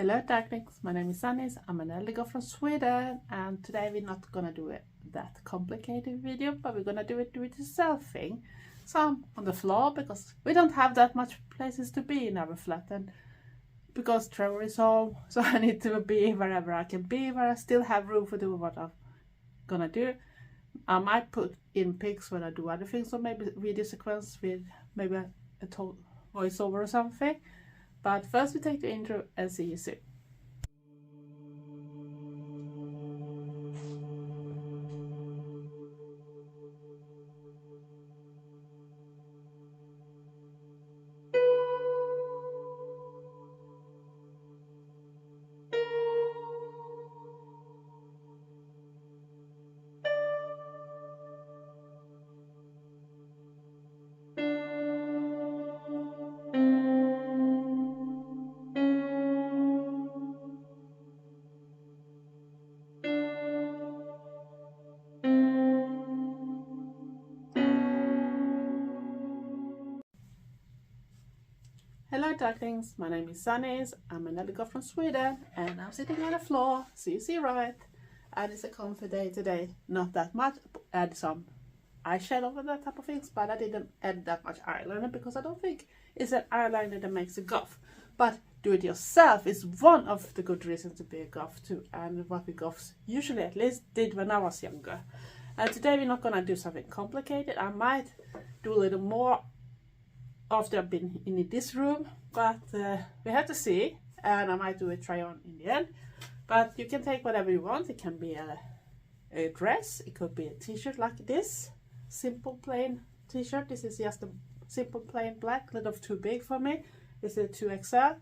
Hello darklings, my name is Sanniz, I'm an Eldergoth from Sweden, and today we're not gonna do that complicated video, but we're gonna do it yourself thing. So I'm on the floor because we don't have that much places to be in our flat, and because Trevor is home, so I need to be wherever I can be, where I still have room for doing what I'm gonna do. I might put in pics when I do other things, or maybe video sequence with maybe a voiceover or something. But first we take the intro and see you soon. Hello darklings, my name is Sanniz, I'm an Eldergoth from Sweden, and I'm sitting on the floor, so you see right, and it's a comfy day today. Not that much, add some eyeshadow and that type of things, but I didn't add that much eyeliner because I don't think it's an eyeliner that makes a goth. But do it yourself is one of the good reasons to be a goth too, and what we goths usually at least did when I was younger. And today we're not gonna do something complicated. I might do a little more after I've been in this room, but we have to see, and I might do a try on in the end. But you can take whatever you want. It can be a dress, it could be a t-shirt like this, simple plain t-shirt. This is just a simple plain black, a little too big for me. This is a 2XL,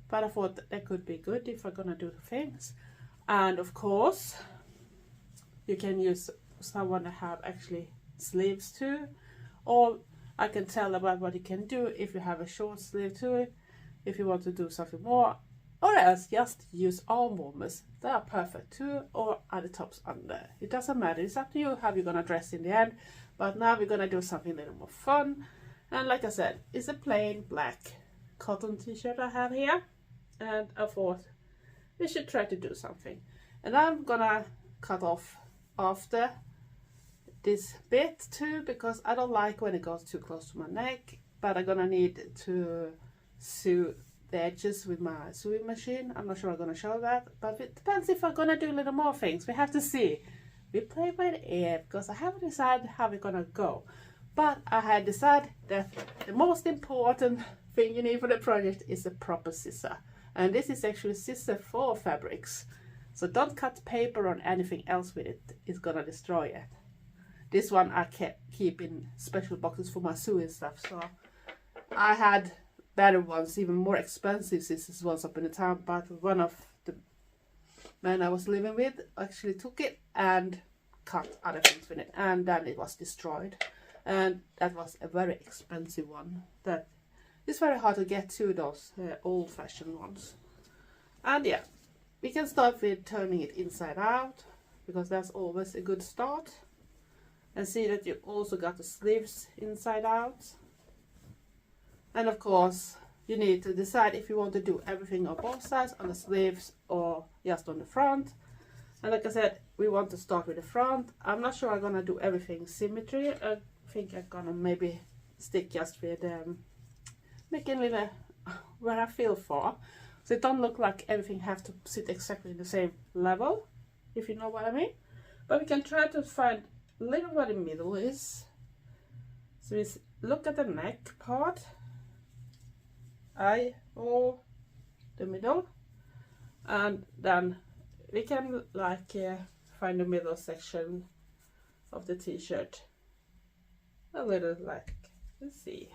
but I thought that could be good if I'm gonna do things. And of course you can use someone that have actually sleeves too, or I can tell about what you can do if you have a short sleeve to it, if you want to do something more, or else just use arm warmers. They are perfect too, or other tops under. It doesn't matter, it's up to you how you're gonna dress in the end. But now we're gonna do something a little more fun. And like I said, it's a plain black cotton t-shirt I have here, and I thought we should try to do something. And I'm gonna cut off after this bit too, because I don't like when it goes too close to my neck, but I'm gonna need to sew the edges with my sewing machine. I'm not sure I'm gonna show that, but it depends if I'm gonna do a little more things. We have to see. We play by the ear because I haven't decided how we're gonna go, but I had decided that the most important thing you need for the project is a proper scissor, and this is actually scissor for fabrics, so don't cut paper or anything else with it, it's gonna destroy it. This one I keep in special boxes for my sewing stuff. So I had better ones, even more expensive scissors once up in the town, but one of the men I was living with actually took it and cut other things with it, and then it was destroyed. And that was a very expensive one. That is very hard to get to, those old-fashioned ones. And yeah, we can start with turning it inside out, because that's always a good start. And see that you also got the sleeves inside out. And of course you need to decide if you want to do everything on both sides, on the sleeves or just on the front. And like I said, we want to start with the front. I'm not sure I'm gonna do everything symmetry. I think I'm gonna maybe stick just with making a little where I feel for, so it don't look like everything have to sit exactly in the same level, if you know what I mean. But we can try to find a little where the middle is. So we look at the neck part, or the middle, and then we can like find the middle section of the t-shirt a little like, let's see,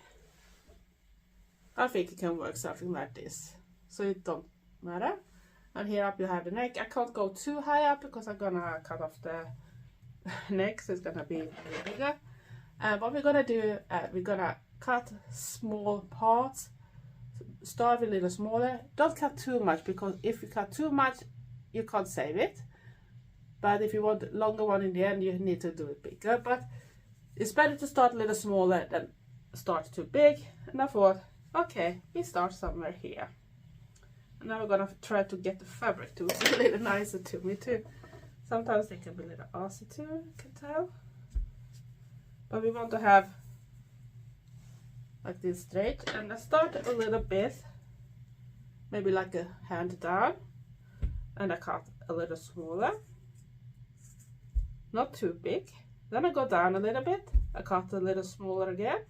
I think it can work something like this, so it don't matter. And here up you have the neck. I can't go too high up because I'm gonna cut off the neck, so it's gonna be a little bigger. And what we're gonna do, we're gonna cut small parts. Start a little smaller. Don't cut too much, because if you cut too much you can't save it. But if you want a longer one in the end, you need to do it bigger. But it's better to start a little smaller than start too big. And I thought, okay, we start somewhere here. now we're gonna try to get the fabric to it's a little nicer to me too. Sometimes they can be a little arsy too, you can tell. But we want to have like this straight, and I start a little bit, maybe like a hand down, and I cut a little smaller, not too big. Then I go down a little bit, I cut a little smaller again,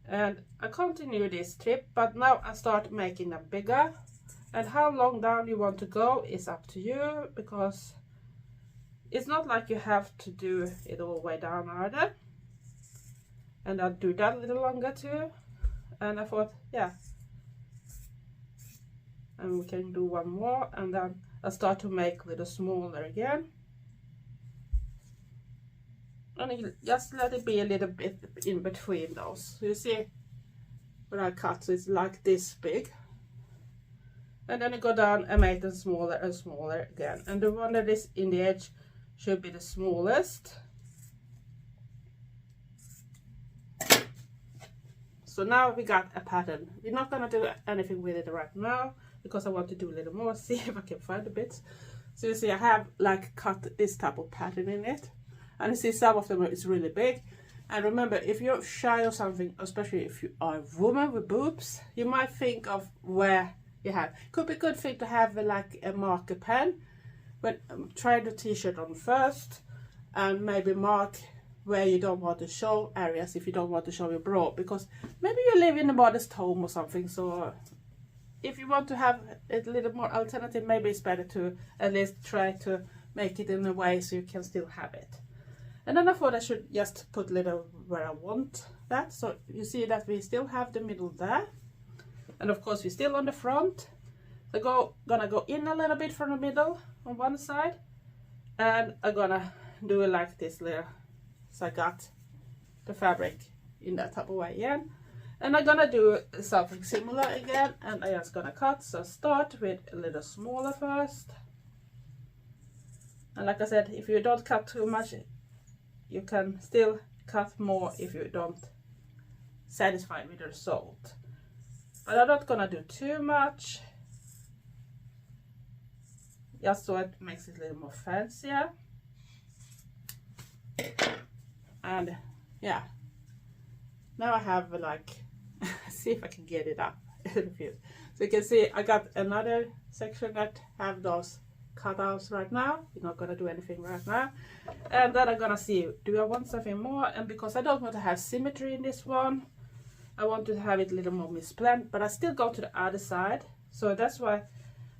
and I continue this strip, but now I start making them bigger. And how long down you want to go is up to you, because it's not like you have to do it all the way down either. And I'll do that a little longer too. And I thought, yeah, and we can do one more, and then I start to make a little smaller again. And you just let it be a little bit in between those. So you see when I cut, so it's like this big. And then I go down and make them smaller and smaller again. And the one that is in the edge should be the smallest. So now we got a pattern. We're not gonna do anything with it right now because I want to do a little more, see if I can find the bits. So you see I have like cut this type of pattern in it. And you see some of them is really big. And remember, if you're shy or something, especially if you are a woman with boobs, you might think of where you have. Could be a good thing to have like a marker pen, but try the t-shirt on first and maybe mark where you don't want to show areas if you don't want to show your bra, because maybe you live in a modest home or something. So if you want to have a little more alternative, maybe it's better to at least try to make it in a way so you can still have it. And then I thought I should just put a little where I want that. So you see that we still have the middle there. And of course we're still on the front. So gonna go in a little bit from the middle on one side. And I'm gonna do it like this little. So I got the fabric in that type of way again. And I'm gonna do something similar again. And I'm just gonna cut. So start with a little smaller first. And like I said, if you don't cut too much, you can still cut more if you don't satisfied with the result. But I'm not gonna do too much, just so it makes it a little more fancier. And yeah, now I have like, see if I can get it up. So you can see I got another section that have those cutouts right now. We're not gonna do anything right now. And then I'm gonna see, do I want something more? And because I don't want to have symmetry in this one, I want to have it a little more misplanned, but I still go to the other side. So that's why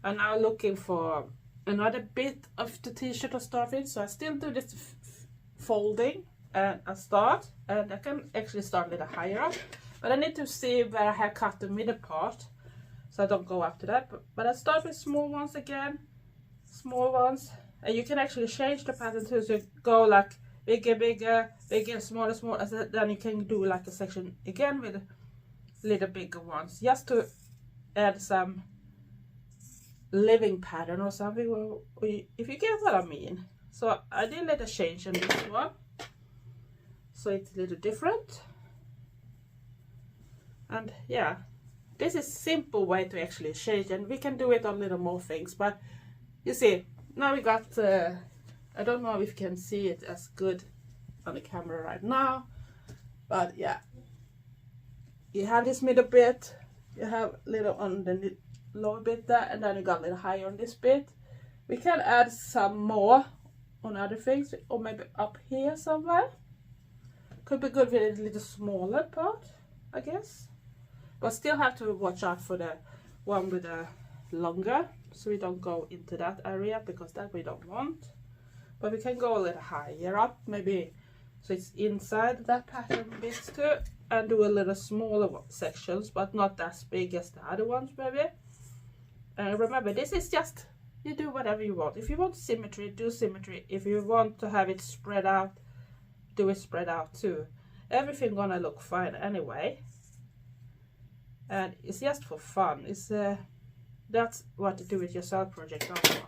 I'm now looking for another bit of the t-shirt to start with. So I still do this folding, and I start, and I can actually start a little higher up, but I need to see where I have cut the middle part, so I don't go up to that. But I start with small ones again, small ones, and you can actually change the pattern too. So you go like bigger, bigger, bigger, smaller, smaller. Then you can do like a section again with little bigger ones, just to add some living pattern or something, or if you get what I mean. So I did a little change on this one, so it's a little different. And yeah, this is a simple way to actually change, and we can do it on little more things. But you see, now we got I don't know if you can see it as good on the camera right now, but yeah, you have this middle bit, you have little on the lower bit there, and then you got a little higher on this bit. We can add some more on other things, or maybe up here somewhere. Could be good with a little smaller part, I guess. But still have to watch out for the one with the longer, so we don't go into that area, because that we don't want. But we can go a little higher up, maybe, so it's inside that pattern bits too, and do a little smaller sections, but not as big as the other ones maybe. And remember, this is just, you do whatever you want. If you want symmetry, do symmetry. If you want to have it spread out, do it spread out too. Everything gonna look fine anyway. And it's just for fun. It's that's what the do-it-yourself project are for.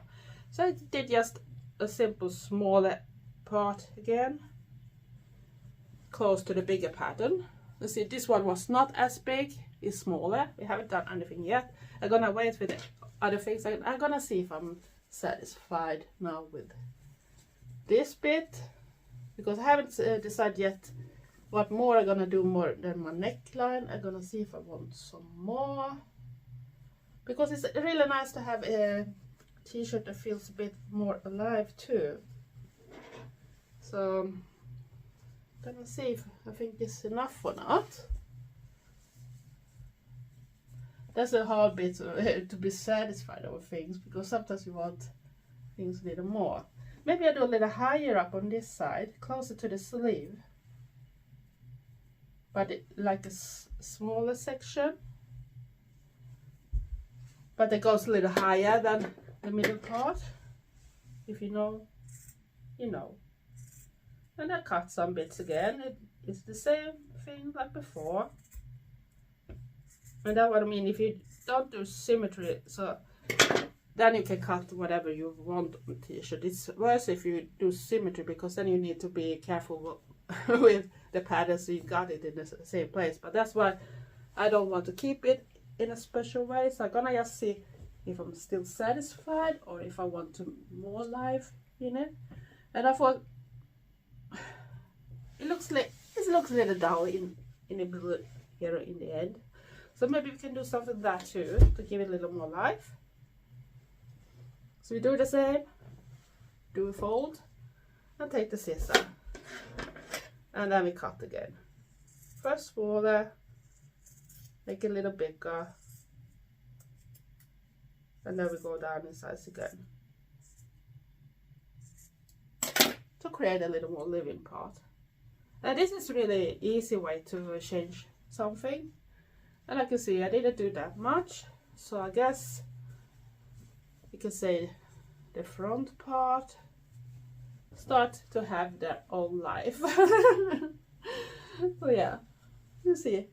So I did just a simple smaller part again, close to the bigger pattern. You see, this one was not as big, is smaller. We haven't done anything yet. I'm gonna wait with the other things. I'm gonna see if I'm satisfied now with this bit, because I haven't decided yet what more I'm gonna do more than my neckline. I'm gonna see if I want some more, because it's really nice to have a t-shirt that feels a bit more alive too. So I'm gonna see if I think it's enough or not. That's a hard bit to be satisfied over things, because sometimes you want things a little more. Maybe I do a little higher up on this side, closer to the sleeve, but like a smaller section. But it goes a little higher than the middle part. If you know, you know. And I cut some bits again. It's the same thing like before. And that's what I mean, if you don't do symmetry, so then you can cut whatever you want on the t-shirt. It's worse if you do symmetry, because then you need to be careful with the pattern, so you got it in the same place. But that's why I don't want to keep it in a special way. So I'm gonna just see if I'm still satisfied or if I want to more life in it. And I thought it looks a little dull in the middle here in the end. So maybe we can do something like that too, to give it a little more life. So we do the same, do a fold, and take the scissor. And then we cut again. First smaller, make it a little bigger. And then we go down in size again. To create a little more living part. And this is really easy way to change something. And like you see, I didn't do that much, so I guess you can say the front part start to have their own life. So yeah, you see,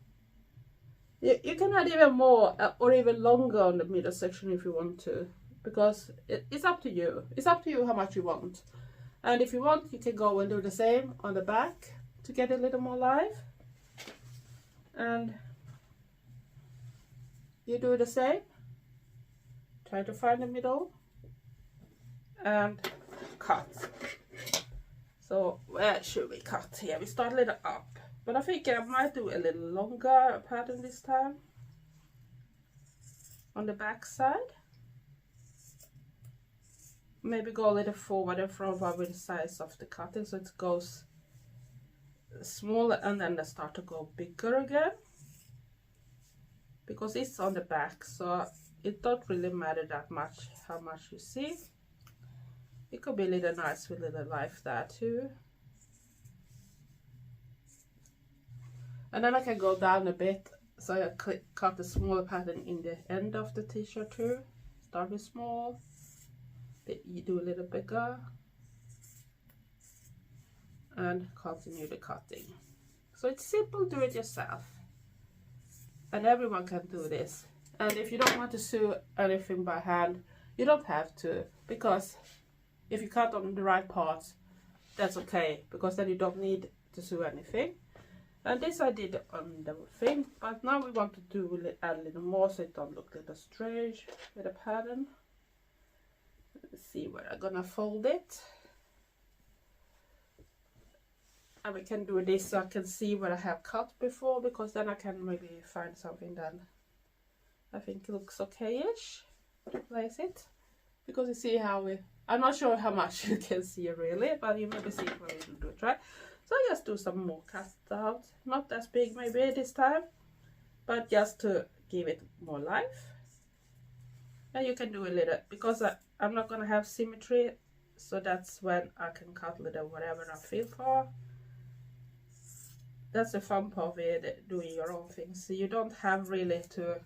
you can add even more or even longer on the middle section if you want to, because it's up to you. It's up to you how much you want. And if you want, you can go and do the same on the back to get a little more life. And you do the same, try to find the middle and cut. So where should we cut here? We start a little up, but I think I might do a little longer pattern this time on the back side. Maybe go a little forward and forward with the size of the cutting, so it goes smaller and then I start to go bigger again. Because it's on the back, so it don't really matter that much how much you see. It could be a little nice with a little life there too. And then I can go down a bit, so I cut a smaller pattern in the end of the t-shirt too. Start with small, you do a little bigger, and continue the cutting. So it's simple, do it yourself. And everyone can do this. And if you don't want to sew anything by hand, you don't have to, because if you cut on the right parts, that's okay, because then you don't need to sew anything. And this I did on the thing, but now we want to add a little more so it don't look a little strange with the pattern. Let's see where I'm gonna fold it. And we can do this so I can see where I have cut before, because then I can maybe find something that I think looks okay-ish to place it. Because you see how I'm not sure how much you can see really, but you maybe see it when we do it, right? So I just do some more cuts out, not as big maybe this time, but just to give it more life. And you can do a little, because I'm not gonna have symmetry, so that's when I can cut a little whatever I feel for. That's the fun part with doing your own things. So you don't have really to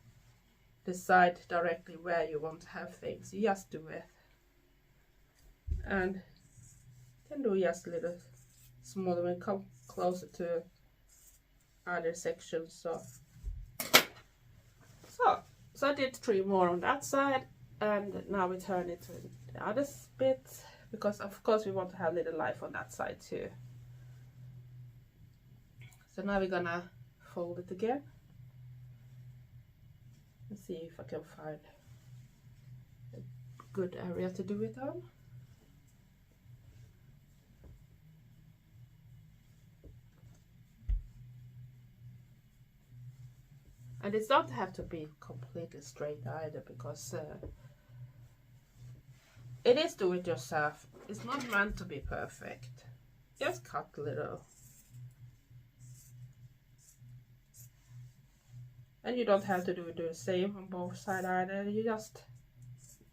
decide directly where you want to have things. You just do it. And you can do just a little smaller when come closer to other sections. So I did 3 more on that side, and now we turn it to the other bit, because of course we want to have a little life on that side too. So now we're gonna fold it again Let's see if I can find a good area to do it on. And it doesn't have to be completely straight either, because it is do it yourself. It's not meant to be perfect. Just cut a little. And you don't have to do the same on both sides either. You just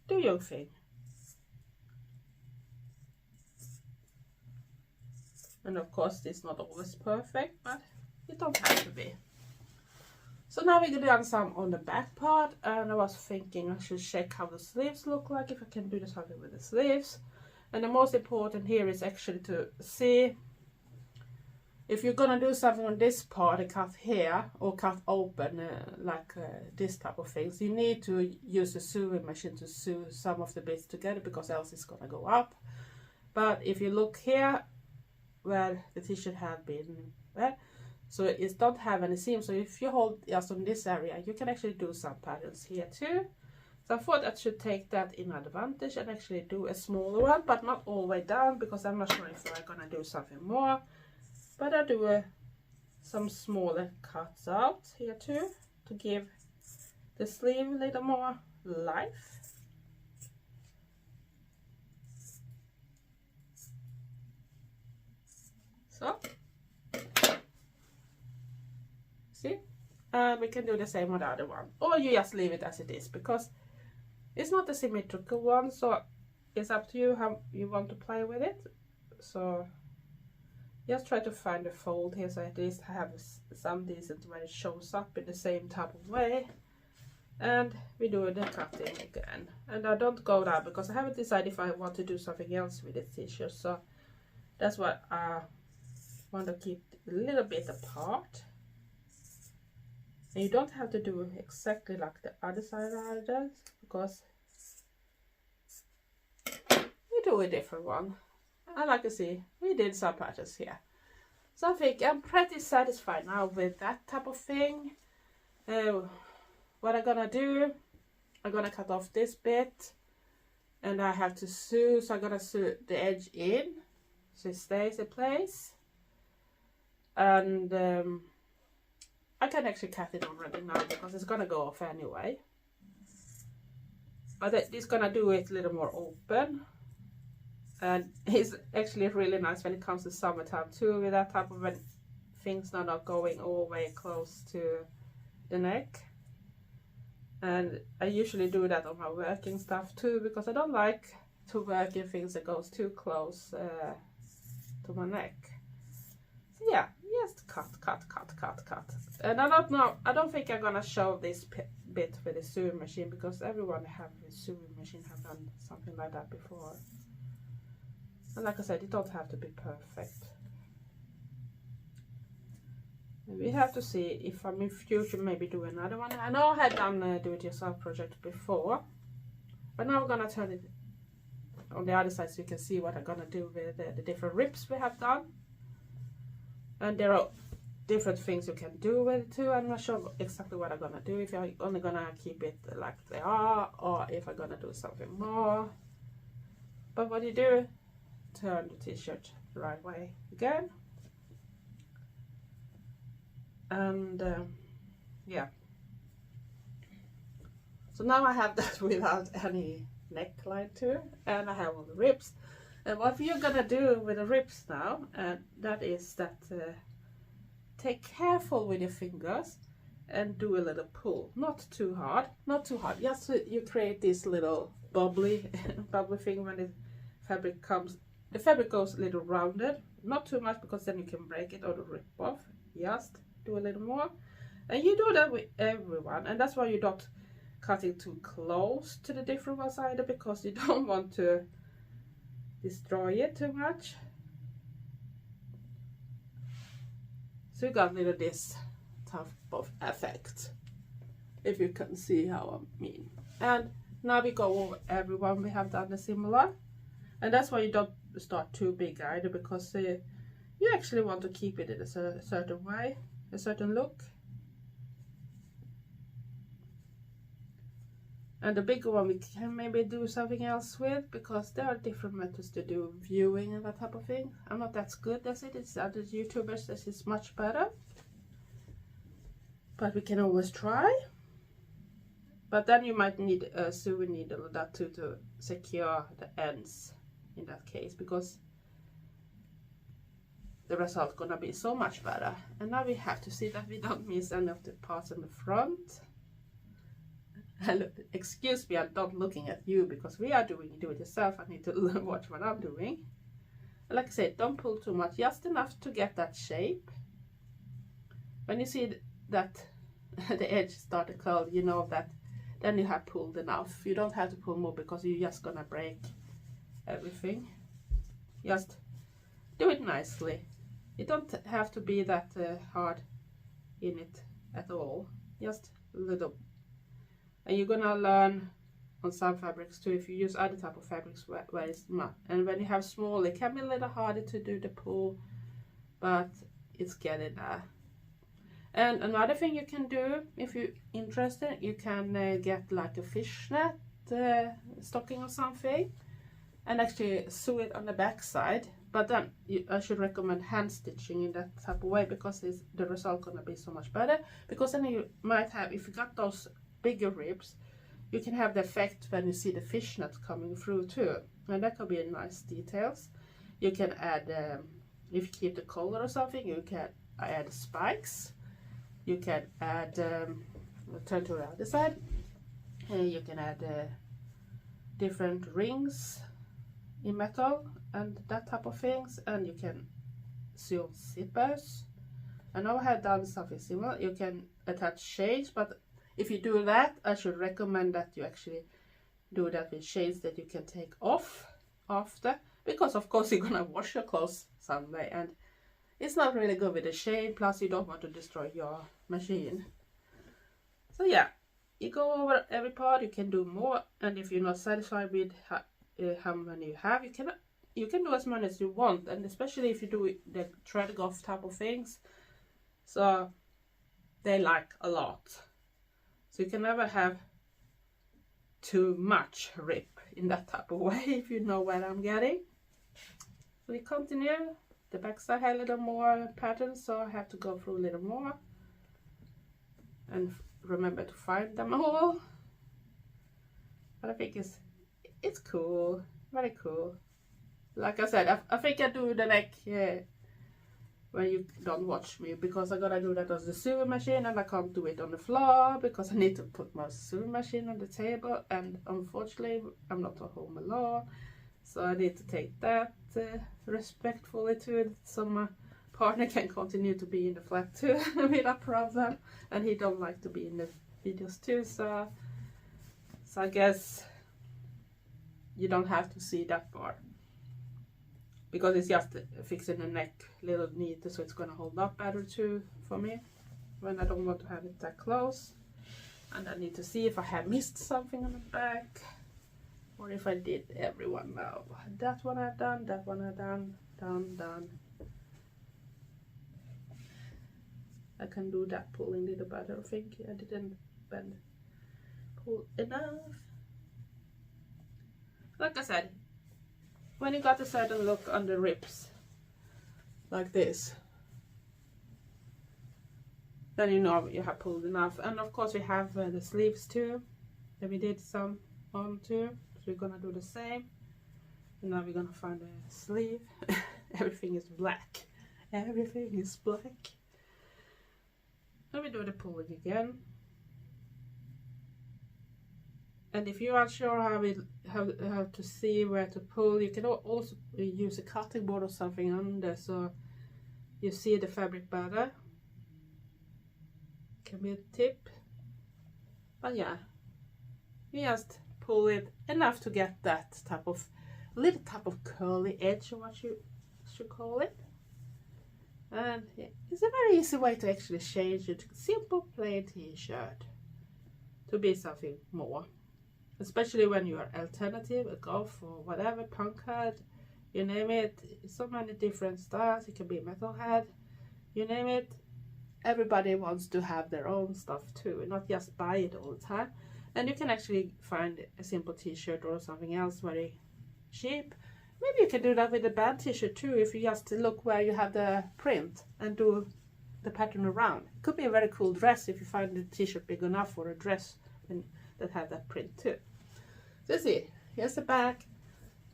do your thing. And of course, it's not always perfect, but it don't have to be. So now we're going to do some on the back part, and I was thinking I should check how the sleeves look like, if I can do something with the sleeves. And the most important here is actually to see if you're going to do something on this part and cut here or cut open this type of things. You need to use the sewing machine to sew some of the bits together, because else it's going to go up. But if you look here where the t-shirt had been, so it don't have any seam. So if you hold just on this area, you can actually do some patterns here too. So I thought I should take that in advantage and actually do a smaller one, but not all the way down, because I'm not sure if I'm gonna do something more. But I do some smaller cuts out here too, to give the sleeve a little more life. So. See? And we can do the same with the other one. Or you just leave it as it is, because it's not a symmetrical one, so it's up to you how you want to play with it. So just try to find a fold here, so at least have some decent when it shows up in the same type of way. And we do the cutting again. And I don't go down, because I haven't decided if I want to do something else with the t-shirt. So that's why I want to keep a little bit apart. And you don't have to do exactly like the other side either, because we do a different one. I like to see we did some patterns here. So I think I'm pretty satisfied now with that type of thing. What I'm gonna do, I'm gonna cut off this bit, and I have to sew, so I'm gonna sew the edge in so it stays in place. And I can actually cut it already now, because it's gonna go off anyway. But it's gonna do it a little more open. And it's actually really nice when it comes to summertime too, with that type of when things are not going all the way close to the neck. And I usually do that on my working stuff too, because I don't like to work in things that goes too close to my neck. So yeah. Just cut. And I don't think I'm gonna show this bit with the sewing machine, because everyone have a sewing machine have done something like that before. And like I said, it don't have to be perfect. And we have to see if I'm in future maybe do another one. I know I had done a do-it-yourself project before, but now we're gonna turn it on the other side so you can see what I'm gonna do with the different rips we have done. And there are different things you can do with it too. I'm not sure exactly what I'm gonna do, if I'm only gonna keep it like they are, or if I'm gonna do something more. But what you do, turn the t-shirt the right way again. And yeah. So now I have that without any neckline too, and I have all the ribs. And what you're gonna do with the ribs now, that is that take careful with your fingers and do a little pull. Not too hard, just so you create this little bubbly thing when the fabric comes. The fabric goes a little rounded, not too much, because then you can break it or rip off. Just do a little more, and you do that with everyone. And that's why you're not cutting too close to the different ones either, because you don't want to destroy it too much. So you got a little this type of effect, if you can see how I mean. And now we go over everyone we have done a similar, and that's why you don't start too big either, because you actually want to keep it in a certain way, a certain look. And the bigger one we can maybe do something else with, because there are different methods to do viewing and that type of thing. I'm not that good as it. It's other YouTubers that is much better. But we can always try. But then you might need a sewing needle that to secure the ends in that case, because the result gonna be so much better. And now we have to see that we don't miss any of the parts in the front. Excuse me, I'm not looking at you because we are doing do it yourself. I need to watch what I'm doing. Like I said, don't pull too much, just enough to get that shape. When you see that the edge start to curl, you know that then you have pulled enough. You don't have to pull more because you're just gonna break everything. Just do it nicely. You don't have to be that hard in it at all. Just a little. And you're gonna learn on some fabrics too, if you use other type of fabrics where it's not. And when you have small, it can be a little harder to do the pull, but it's getting there. And another thing you can do, if you're interested, you can get like a fishnet stocking or something, and actually sew it on the back side. But then I should recommend hand stitching in that type of way, because the result gonna be so much better. Because then you might have, if you got those bigger ribs, you can have the effect when you see the fishnet coming through too, and that could be a nice details. You can add, if you keep the collar or something, you can add spikes. You can add, turn to the other side, and you can add different rings in metal and that type of things, and you can sew zippers. I know I have done something similar. You can attach shades, but if you do that, I should recommend that you actually do that with shades that you can take off after, because of course you're gonna wash your clothes someday, and it's not really good with the shade, plus you don't want to destroy your machine. So yeah, you go over every part. You can do more, and if you're not satisfied with how many you have, you can do as many as you want, and especially if you do the thread Goth type of things, so they like a lot. So you can never have too much rip in that type of way, if you know what I'm getting. So we continue. The back side had a little more patterns, so I have to go through a little more. And remember to find them all. But I think it's cool, very cool. Like I said, I think I do the neck when you don't watch me, because I gotta do that on the sewing machine, and I can't do it on the floor because I need to put my sewing machine on the table, and unfortunately I'm not at home alone, so I need to take that respectfully to it, so my partner can continue to be in the flat too without problem, and he don't like to be in the videos too, so I guess you don't have to see that part, because it's just fixing the neck little neat, so it's gonna hold up better too for me when I don't want to have it that close. And I need to see if I have missed something on the back, or if I did everyone now. That one I've done, that one I've done, done. I can do that pulling a little better. I think I didn't pull enough. Like I said, when you got a certain look on the ribs, like this, then you know you have pulled enough. And of course we have the sleeves too, that we did some on too, so we're gonna do the same. And now we're gonna find a sleeve. Everything is black, everything is black. Then we do the pulling again. And if you are sure how to see where to pull, you can also use a cutting board or something under, so you see the fabric better. Can be a tip. But yeah, you just pull it enough to get that type of little type of curly edge, or what you should call it. And yeah, it's a very easy way to actually change it. Simple plain t-shirt to be something more. Especially when you are alternative, a Goth or whatever, punk head, you name it. So many different styles. It can be metalhead, you name it. Everybody wants to have their own stuff too, not just buy it all the time. And you can actually find a simple t-shirt or something else very cheap. Maybe you can do that with a band t-shirt too, if you just look where you have the print and do the pattern around. It could be a very cool dress if you find the t-shirt big enough for a dress that have that print too. So see, here's the back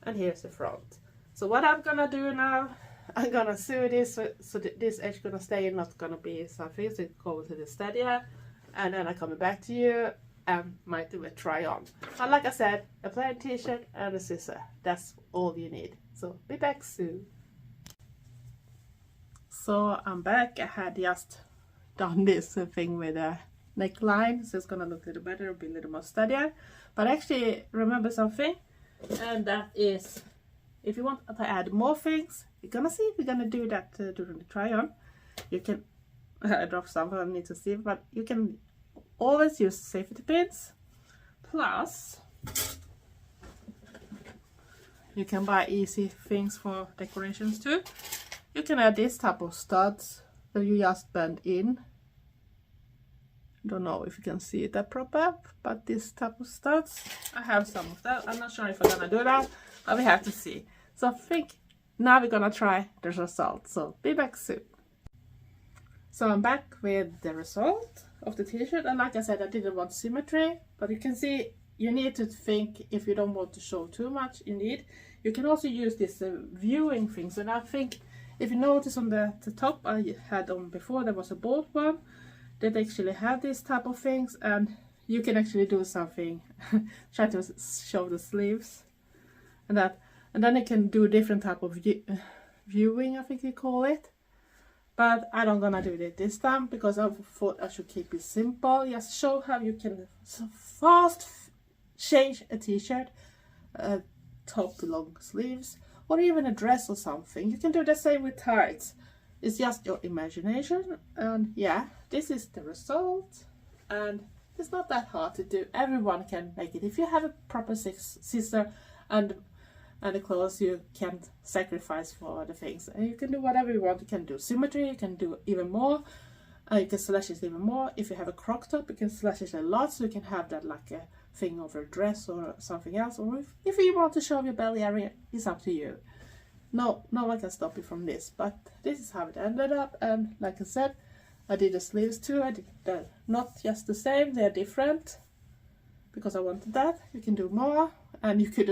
and here's the front. So what I'm gonna do now, I'm gonna sew this so that this edge gonna stay, not gonna be something. So go to the stadia, and then I'm coming back to you and might do a try on. But like I said, a plain t-shirt and a scissor. That's all you need. So be back soon. So I'm back. I had just done this thing with a neckline, so it's gonna look a little better, be a little more steadier. But actually remember something, and that is, if you want to add more things, you're gonna see we're gonna do that during the try on. You can I dropped some, I need to see, but you can always use safety pins. Plus, you can buy easy things for decorations too. You can add this type of studs that you just bend in. Don't know if you can see it that proper, but this type of studs, I have some of that. I'm not sure if I'm gonna do that, but we have to see. So I think now we're gonna try the result. So be back soon. So I'm back with the result of the t-shirt, and like I said, I didn't want symmetry, but you can see you need to think if you don't want to show too much. Indeed, you can also use this viewing thing. So now I think if you notice on the top I had on before, there was a bold one that actually have this type of things, and you can actually do something. Try to show the sleeves and that, and then you can do different type of viewing, I think you call it. But I don't gonna do it this time because I thought I should keep it simple. Just show how you can fast change a t-shirt, top to long sleeves, or even a dress or something. You can do the same with tights. It's just your imagination. And yeah, this is the result, and it's not that hard to do. Everyone can make it if you have a proper scissor and the clothes. You can sacrifice for the things, and you can do whatever you want. You can do symmetry, you can do even more, you can slash it even more. If you have a crop top, you can slash it a lot, so you can have that like a thing over a dress or something else. Or if you want to show your belly area, it's up to you. No one can stop you from this, but this is how it ended up. And like I said, I did the sleeves too. I did not just the same, they're different because I wanted that. You can do more, and you could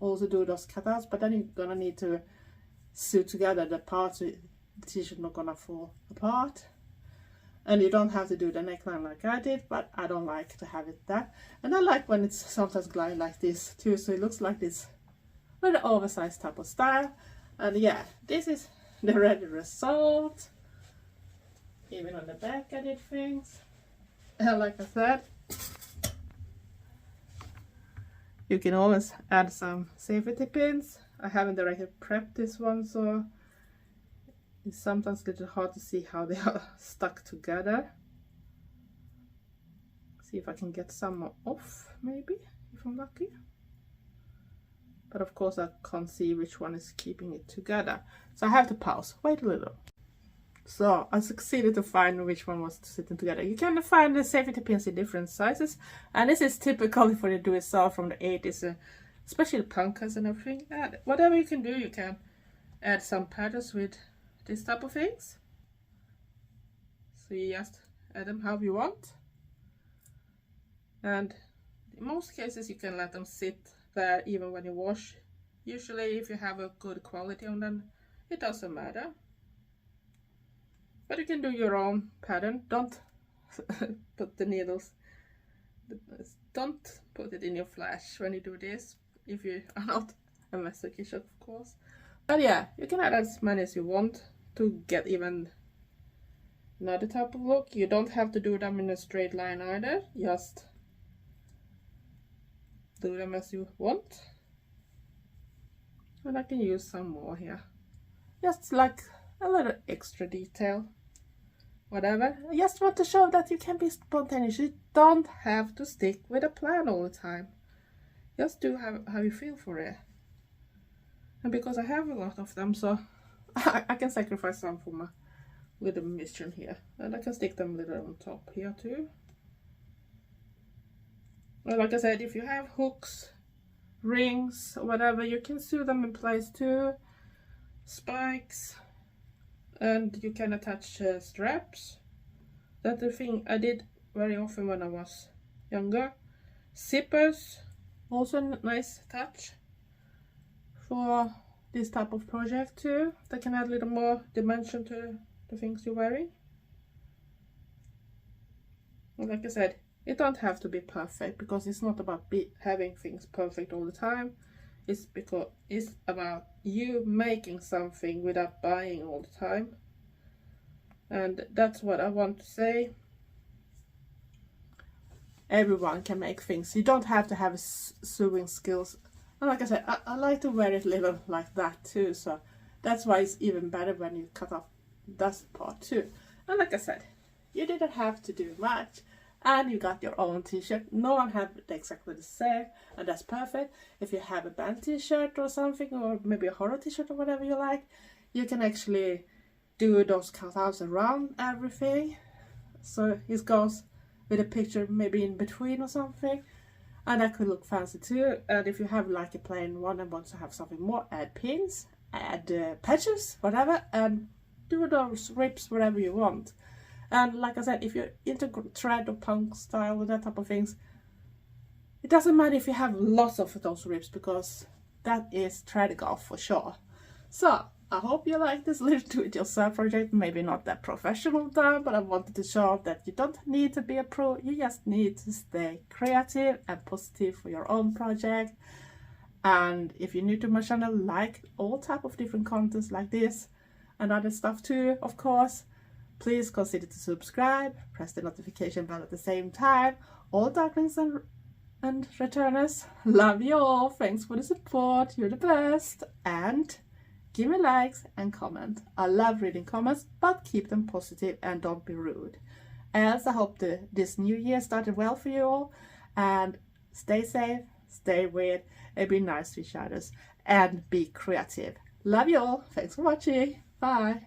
also do those cutouts, but then you're gonna need to sew together the parts so the t-shirt not gonna fall apart. And you don't have to do the neckline like I did, but I don't like to have it that. And I like when it's sometimes glide like this too, so it looks like this with an oversized type of style. And yeah, this is the ready result. Even on the back I did things, and like I said, you can always add some safety pins. I haven't already prepped this one, so it's sometimes a little hard to see how they are stuck together. See if I can get some off, maybe, if I'm lucky. But of course I can't see which one is keeping it together. So I have to pause, wait a little. So I succeeded to find which one was sitting together. You can find the safety pins in different sizes, and this is typical for the do-it-yourself from the 80s, especially the punkers and everything. And whatever you can do, you can add some patterns with this type of things. So you just add them how you want, and in most cases you can let them sit there even when you wash. Usually if you have a good quality on them, it doesn't matter. But you can do your own pattern. Don't put the needles, don't put it in your flash when you do this, if you are not a masochist, of course. But yeah, you can add as many as you want to get even another type of look. You don't have to do them in a straight line either, just do them as you want. And I can use some more here, just like a little extra detail. Whatever, I just want to show that you can be spontaneous. You don't have to stick with a plan all the time. Just do how you feel for it. And because I have a lot of them, so I can sacrifice some for my little mission here. And I can stick them a little on top here too. Well, like I said, if you have hooks, rings, or whatever, you can sew them in place too. Spikes, and you can attach straps. That's the thing I did very often when I was younger. Zippers, also a nice touch for this type of project too. That can add a little more dimension to the things you're wearing. And like I said, it don't have to be perfect, because it's not about having things perfect all the time. It's about you making something without buying all the time. And that's what I want to say. Everyone can make things. You don't have to have sewing skills. And like I said, I like to wear it a little like that too. So that's why it's even better when you cut off that part too. And like I said, you didn't have to do much. And you got your own t-shirt. No one have exactly the same, and that's perfect. If you have a band t-shirt or something, or maybe a horror t-shirt or whatever you like, you can actually do those cutouts around everything, so it goes with a picture maybe in between or something, and that could look fancy too. And if you have like a plain one and want to have something more, add pins, add patches, whatever, and do those rips whatever you want. And like I said, if you're into thread or punk style or that type of things, it doesn't matter if you have lots of those rips, because that is Eldergoth for sure. So I hope you like this little do-it-yourself project. Maybe not that professional though, but I wanted to show off that you don't need to be a pro. You just need to stay creative and positive for your own project. And if you're new to my channel, like all type of different contents like this and other stuff too, of course, please consider to subscribe, press the notification bell at the same time. All darklings and returners, love you all. Thanks for the support, you're the best. And give me likes and comment. I love reading comments, but keep them positive and don't be rude. Else, I hope this new year started well for you all. And stay safe, stay weird, and be nice to each other. And be creative. Love you all. Thanks for watching. Bye.